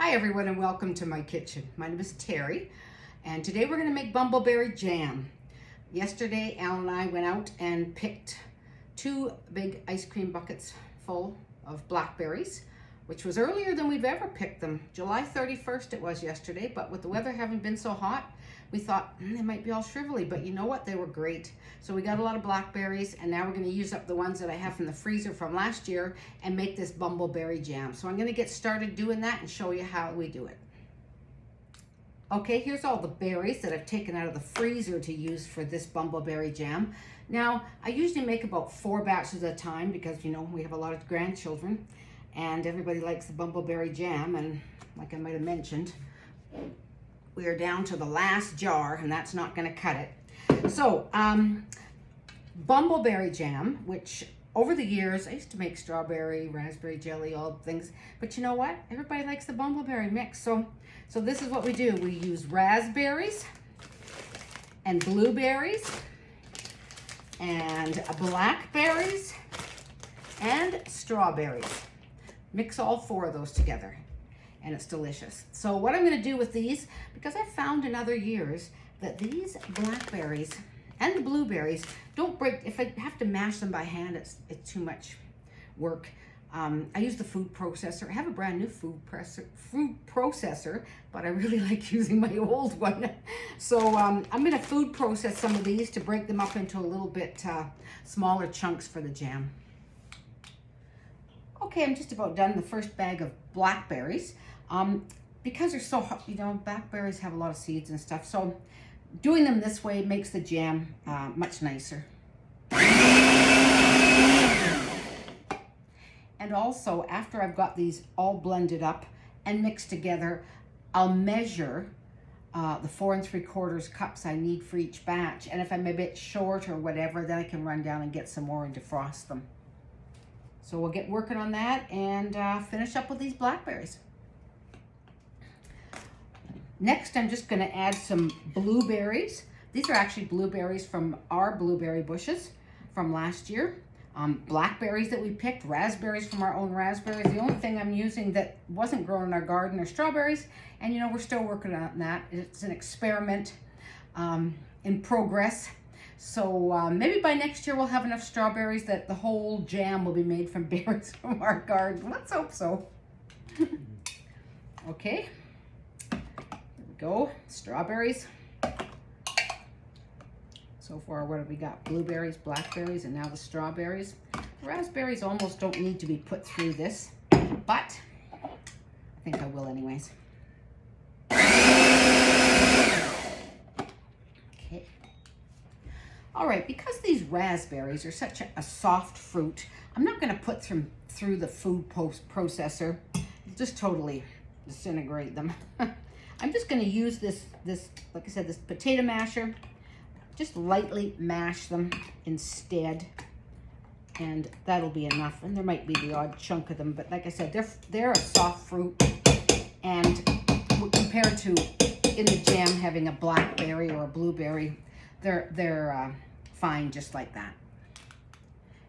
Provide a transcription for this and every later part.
Hi everyone and welcome to my kitchen. My name is Terri and today we're going to make bumbleberry jam. Yesterday Al and I went out and picked 2 big ice cream buckets full of blackberries, which was earlier than we've ever picked them. July 31st it was yesterday, but with the weather having been so hot, we thought they might be all shrivelly, but you know what? They were great. So we got a lot of blackberries, and now we're going to use up the ones that I have from the freezer from last year and make this bumbleberry jam. So I'm going to get started doing that and show you how we do it. Okay, here's all the berries that I've taken out of the freezer to use for this bumbleberry jam. Now, I usually make about 4 batches at a time because, you know, we have a lot of grandchildren and everybody likes the bumbleberry jam, and like I might have mentioned, we are down to the last jar and that's not going to cut it. So, bumbleberry jam, which over the years, I used to make strawberry, raspberry jelly, all things, but you know what? Everybody likes the bumbleberry mix. So this is what we do. We use raspberries and blueberries and blackberries and strawberries. Mix all 4 of those together and it's delicious. So what I'm going to do with these, because I've found in other years that these blackberries and the blueberries don't break. If I have to mash them by hand, it's too much work. I use the food processor. I have a brand new food processor, but I really like using my old one. So I'm going to food process some of these to break them up into a little bit smaller chunks for the jam. Okay, I'm just about done the first bag of blackberries. Because they're so hot, you know, blackberries have a lot of seeds and stuff, so doing them this way makes the jam much nicer. And also, after I've got these all blended up and mixed together, I'll measure the 4 3/4 cups I need for each batch. And if I'm a bit short or whatever, then I can run down and get some more and defrost them. So we'll get working on that and finish up with these blackberries. Next, I'm just going to add some blueberries. These are actually blueberries from our blueberry bushes from last year. Blackberries that we picked, raspberries from our own raspberries. The only thing I'm using that wasn't grown in our garden are strawberries. And you know, we're still working on that. It's an experiment in progress. So maybe by next year we'll have enough strawberries that the whole jam will be made from berries from our garden. Let's hope so. Okay, here we go. Strawberries. So far, what have we got? Blueberries, blackberries, and now the strawberries. The raspberries almost don't need to be put through this, but I think I will anyways. Okay. All right, because these raspberries are such a soft fruit, I'm not going to put them through the food processor. It'll just totally disintegrate them. I'm just going to use this, like I said, this potato masher. Just lightly mash them instead, and that'll be enough. And there might be the odd chunk of them, but like I said, they're a soft fruit, and compared to in the jam having a blackberry or a blueberry, they're fine just like that.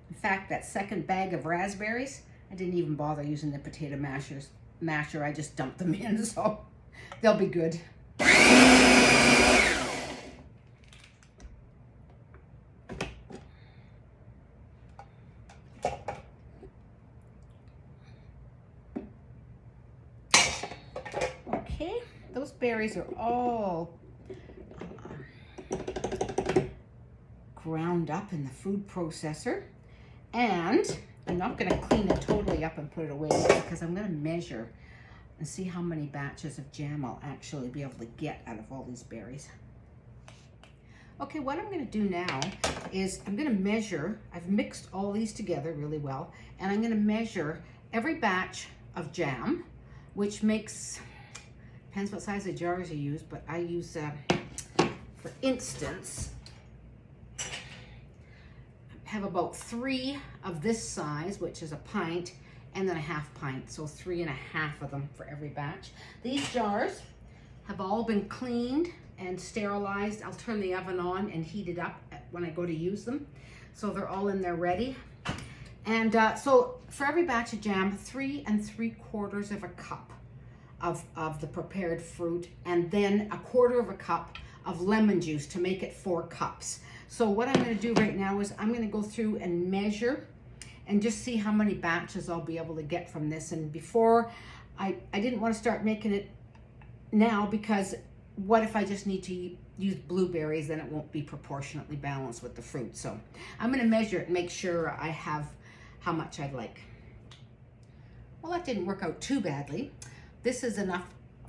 In fact, that second bag of raspberries, I didn't even bother using the potato masher. I just dumped them in, so they'll be good. Okay, those berries are all ground up in the food processor, and I'm not going to clean it totally up and put it away because I'm going to measure and see how many batches of jam I'll actually be able to get out of all these berries. Okay, what I'm going to do now is I'm going to measure. I've mixed all these together really well, and I'm going to measure every batch of jam, which makes, depends what size of jars you use, but I use, for instance, have about 3 of this size, which is a pint, and then a 1/2 pint, so 3 1/2 of them for every batch. These jars have all been cleaned and sterilized. I'll turn the oven on and heat it up when I go to use them. So they're all in there ready. And so for every batch of jam, 3 3/4 of a cup of the prepared fruit, and then a 1/4 cup of lemon juice to make it 4 cups. So what I'm going to do right now is I'm going to go through and measure and just see how many batches I'll be able to get from this. And before, I didn't want to start making it now, because what if I just need to use blueberries, then it won't be proportionately balanced with the fruit. So I'm going to measure it and make sure I have how much I'd like. Well, that didn't work out too badly. This is enough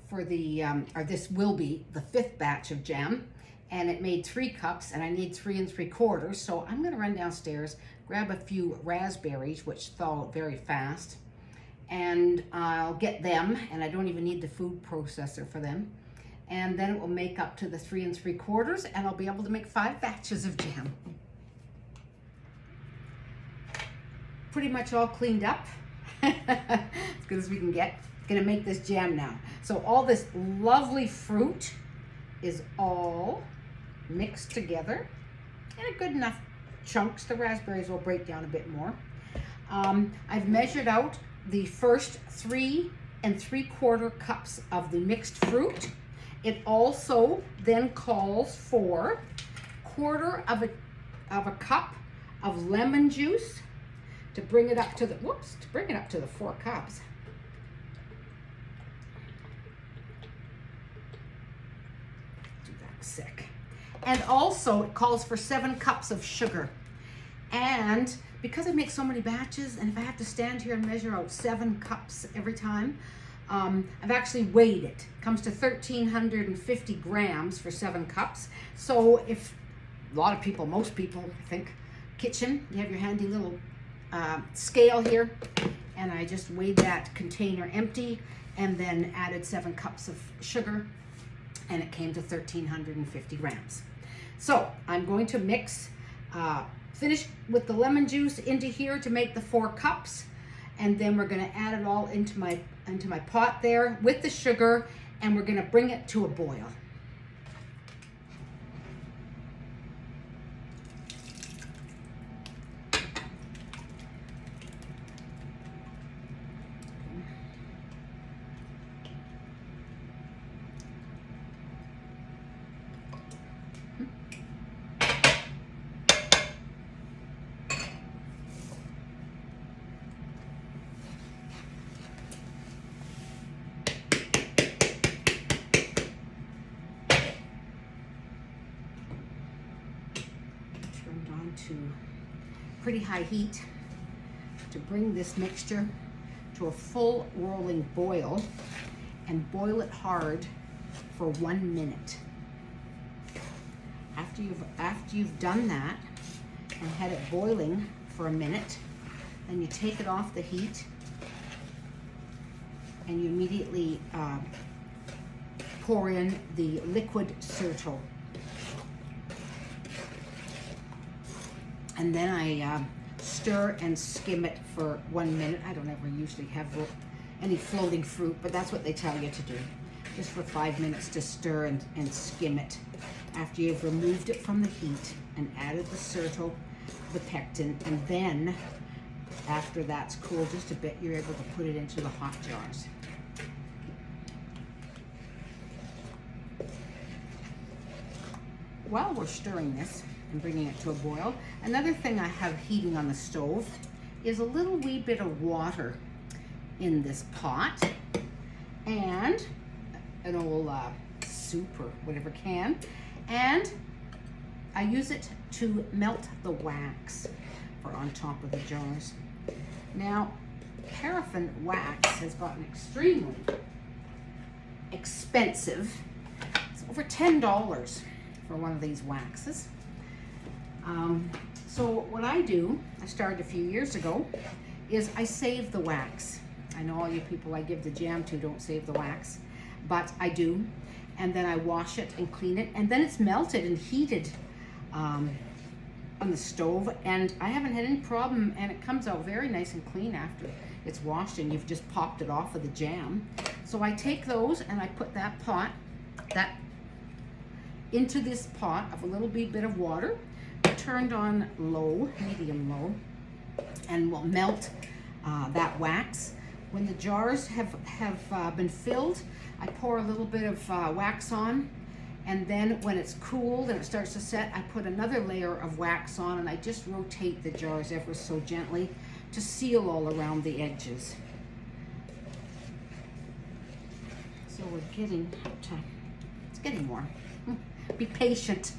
for the, or this will be the 5th batch of jam, and it made 3 cups, and I need 3 3/4. So I'm going to run downstairs, grab a few raspberries, which thaw very fast, and I'll get them, and I don't even need the food processor for them. And then it will make up to the 3 3/4, and I'll be able to make 5 batches of jam. Pretty much all cleaned up, as good as we can get. Gonna make this jam now. So all this lovely fruit is all mixed together in a good enough chunks. The raspberries will break down a bit more. I've measured out the first 3 3/4 cups of the mixed fruit. It also then calls for 1/4 cup of lemon juice to bring it up to the, to bring it up to the 4 cups. Sick. And also it calls for 7 cups of sugar. And because I make so many batches, and if I have to stand here and measure out 7 cups every time, I've actually weighed it. It comes to 1,350 grams for 7 cups. So if a lot of people, most people, I think, kitchen, you have your handy little scale here, and I just weighed that container empty and then added 7 cups of sugar, and it came to 1,350 grams. So I'm going to mix, finish with the lemon juice into here to make the 4 cups, and then we're going to add it all into my pot there with the sugar, and we're going to bring it to a boil. To pretty high heat to bring this mixture to a full rolling boil, and boil it hard for 1 minute. After you've done that and had it boiling for a minute, then you take it off the heat and you immediately pour in the liquid Surto. And then I stir and skim it for 1 minute. I don't ever usually have any floating fruit, but that's what they tell you to do. Just for 5 minutes to stir and skim it. After you've removed it from the heat and added the Surto, the pectin, and then after that's cooled just a bit, you're able to put it into the hot jars. While we're stirring this and bringing it to a boil, another thing I have heating on the stove is a little wee bit of water in this pot, and an old soup or whatever can, and I use it to melt the wax for on top of the jars. Now, paraffin wax has gotten extremely expensive. It's over $10 for one of these waxes. So what I do, I started a few years ago, is I save the wax. I know all you people I give the jam to don't save the wax, but I do. And then I wash it and clean it, and then it's melted and heated on the stove, and I haven't had any problem, and it comes out very nice and clean after it's washed and you've just popped it off of the jam. So I take those and I put that into this pot of a little bit of water, turned on low, medium low, and we'll melt that wax When the jars have been filled, I pour a little bit of wax on, and then when it's cooled and it starts to set, I put another layer of wax on, and I just rotate the jars ever so gently to seal all around the edges. So we're getting to, it's getting more. Be patient.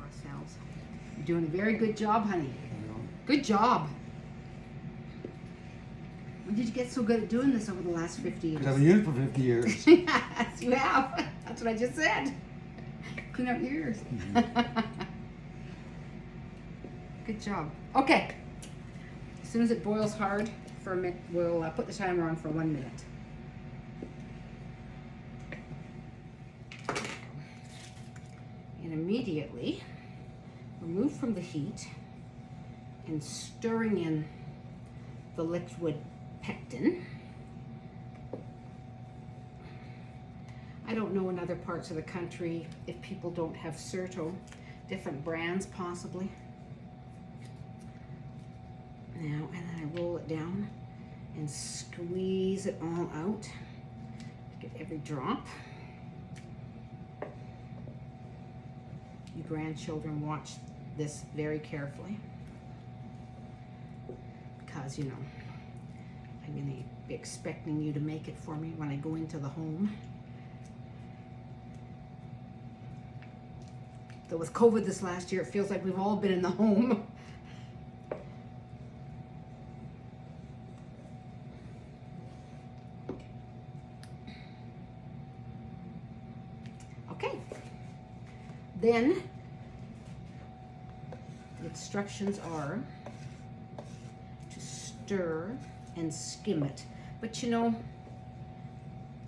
Ourselves. You're doing a very good job, honey. Good job. When did you get so good at doing this over the last 50 years? Because I've been used for 50 years. Yes, you have. That's what I just said. Clean out your ears. Good job. Okay. As soon as it boils hard for a minute, we'll put the timer on for 1 minute. And immediately remove from the heat and stirring in the liquid pectin. I don't know in other parts of the country if people don't have Certo, different brands possibly. Now, and then I roll it down and squeeze it all out. Get every drop. You grandchildren watch this very carefully because, you know, I'm going to be expecting you to make it for me when I go into the home. Though with COVID this last year, it feels like we've all been in the home. Okay. Then the instructions are to stir and skim it, but you know,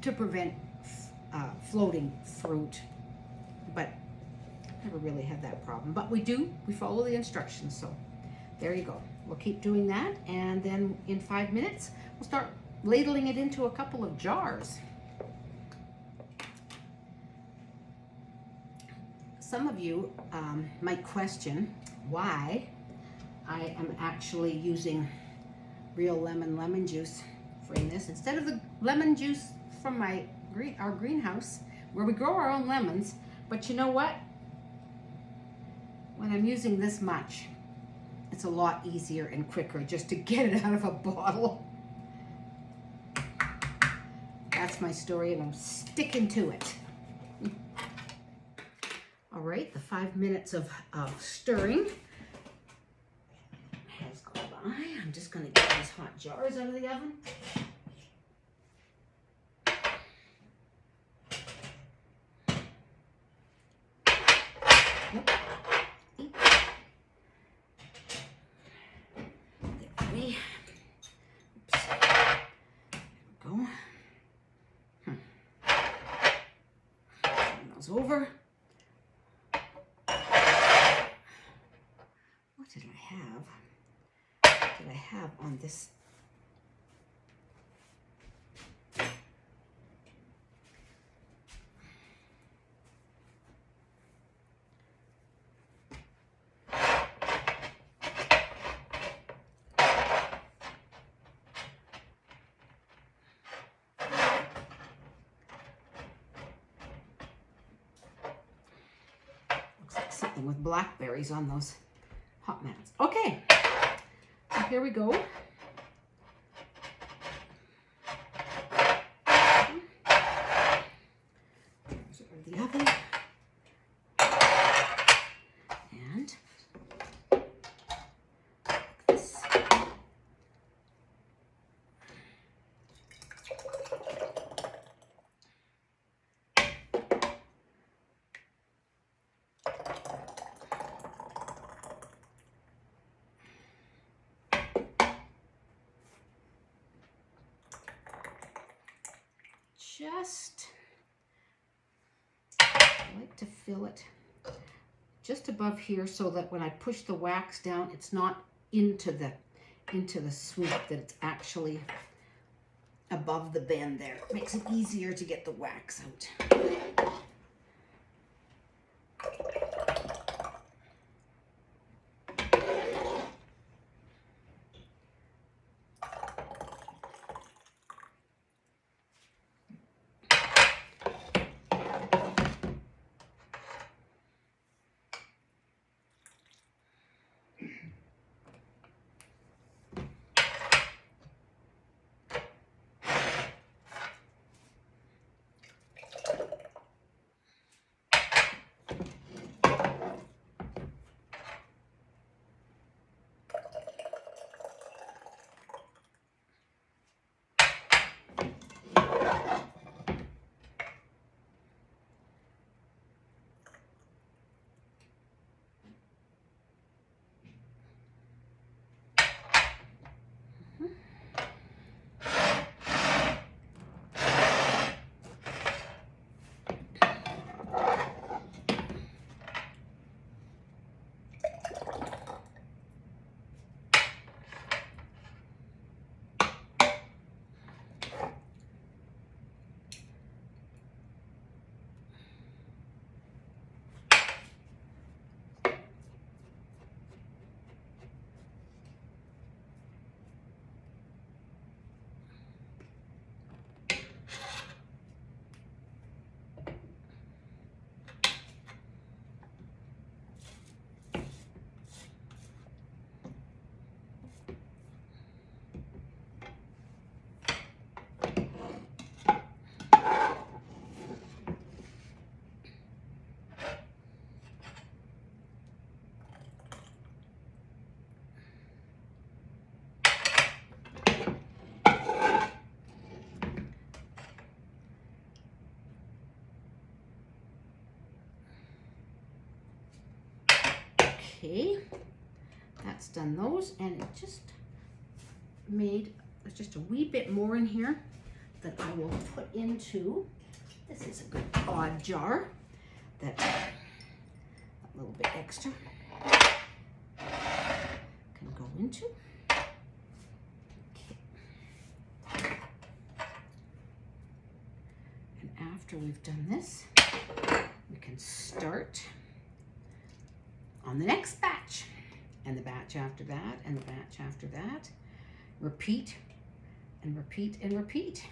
to prevent floating fruit, but never really had that problem. But we follow the instructions, so there you go. We'll keep doing that, and then in 5 minutes we'll start ladling it into a couple of jars. Some of you might question why I am actually using real lemon juice for this instead of the lemon juice from our greenhouse where we grow our own lemons. But you know what? When I'm using this much, it's a lot easier and quicker just to get it out of a bottle. That's my story, and I'm sticking to it. All right, the 5 minutes of stirring has gone by. I'm just going to get these hot jars out of the oven. Nope. There we go. Turn those over. What did I have? What did I have on this? Looks like something with blackberries on those hot mats. Okay, so here we go. There's the oven. And this. Just, I like to fill it just above here so that when I push the wax down, it's not into the sweet, that it's actually above the bend there. It makes it easier to get the wax out. Okay, that's done those, and it just made just a wee bit more in here that I will put into, this is a good odd jar, that a little bit extra can go into. Okay. And after we've done this, we can start on the next batch, and the batch after that, and the batch after that. Repeat and repeat and repeat.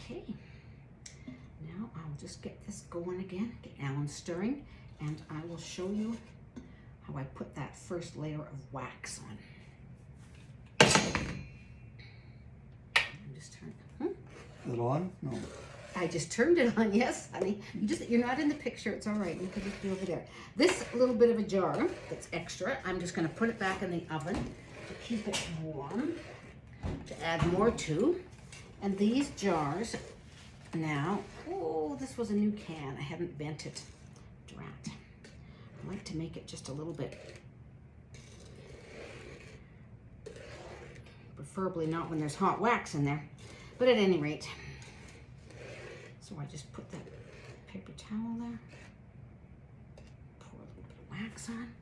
Okay, now I'll just get this going again, get Alan stirring, and I will show you how I put that first layer of wax on. Just turn. Is it on? No. I just turned it on, yes, honey. You're not in the picture, it's all right. You can just be over there. This little bit of a jar that's extra, I'm just gonna put it back in the oven to keep it warm, to add more to. And these jars now, oh, this was a new can. I haven't bent it. Drat. I like to make it just a little bit, preferably not when there's hot wax in there. But at any rate, so I just put that paper towel there, pour a little bit of wax on.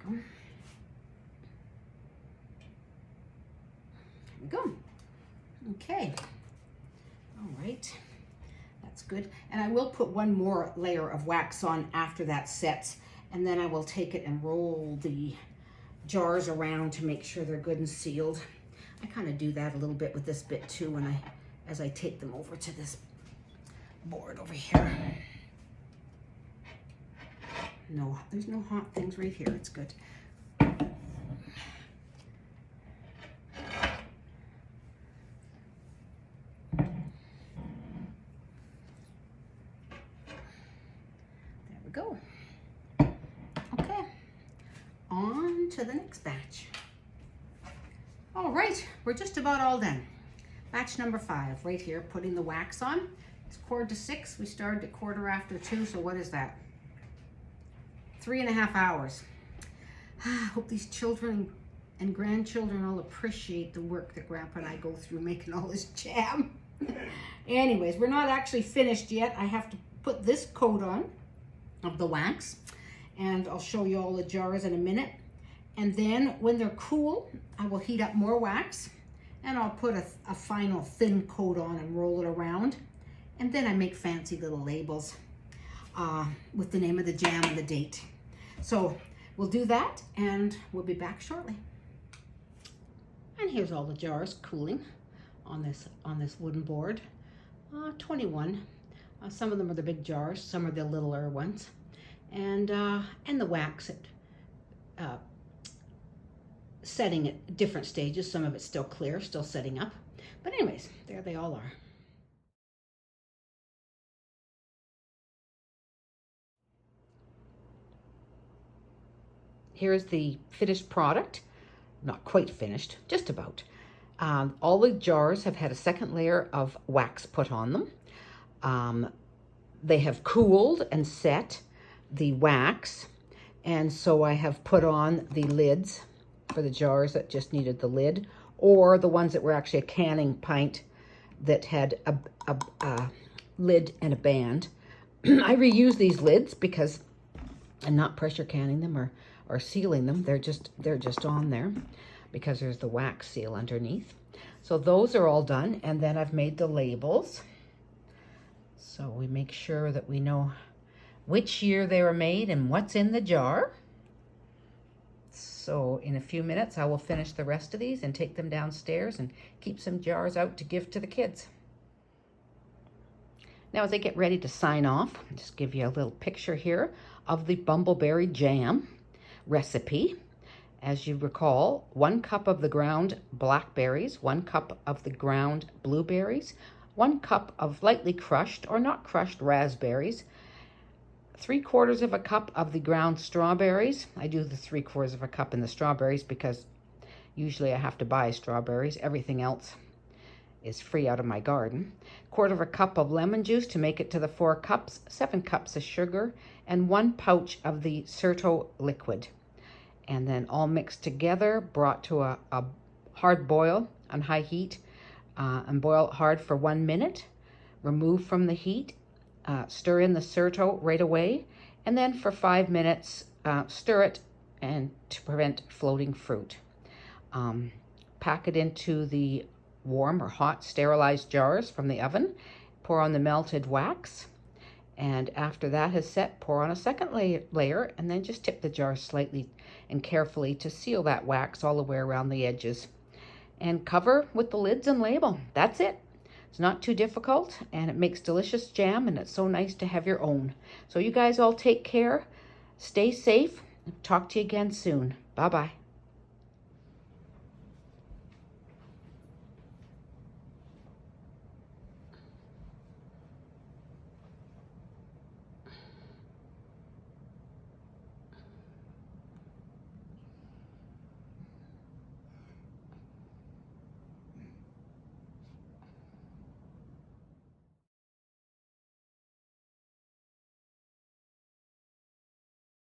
There we go. Okay. All right. That's good. And I will put one more layer of wax on after that sets, and then I will take it and roll the jars around to make sure they're good and sealed. I kind of do that a little bit with this bit too as I take them over to this board over here. No, there's no hot things right here. It's good. There we go. Okay, on to the next batch. All right, we're just about all done. Batch number 5, right here, putting the wax on. It's 5:45. We started at 2:15, so what is that? 3.5 hours. I hope these children and grandchildren all appreciate the work that Grandpa and I go through making all this jam. Anyways, we're not actually finished yet. I have to put this coat on of the wax, and I'll show you all the jars in a minute. And then when they're cool, I will heat up more wax, and I'll put a final thin coat on and roll it around. And then I make fancy little labels with the name of the jam and the date. So we'll do that, and we'll be back shortly. And here's all the jars cooling on this wooden board. 21. Some of them are the big jars, some are the littler ones, and the wax setting at different stages. Some of it's still clear, still setting up, but anyways, there they all are. Here's the finished product. Not quite finished, just about. All the jars have had a second layer of wax put on them. They have cooled and set the wax, and so I have put on the lids for the jars that just needed the lid, or the ones that were actually a canning pint that had a lid and a band. I reuse these lids because I'm not pressure canning them or sealing them. They're just on there because there's the wax seal underneath. So those are all done, and then I've made the labels. So we make sure that we know which year they were made, and what's in the jar. So in a few minutes, I will finish the rest of these and take them downstairs and keep some jars out to give to the kids. Now, as I get ready to sign off, I'll just give you a little picture here of the Bumbleberry Jam recipe. As you recall, 1 cup of the ground blackberries, 1 cup of the ground blueberries, 1 cup of lightly crushed or not crushed raspberries, 3/4 of a cup of the ground strawberries. I do the 3/4 of a cup in the strawberries because usually I have to buy strawberries. Everything else is free out of my garden. 1/4 of a cup of lemon juice to make it to the 4 cups, 7 cups of sugar, and 1 pouch of the Certo liquid. And then all mixed together, brought to a hard boil on high heat, and boil it hard for 1 minute. Remove from the heat, stir in the Certo right away, and then for 5 minutes, stir it and to prevent floating fruit. Pack it into the warm or hot sterilized jars from the oven. Pour on the melted wax, and after that has set, pour on a second layer, and then just tip the jar slightly and carefully to seal that wax all the way around the edges. And cover with the lids and label. That's it. It's not too difficult, and it makes delicious jam, and it's so nice to have your own. So you guys all take care, stay safe, and talk to you again soon. Bye-bye.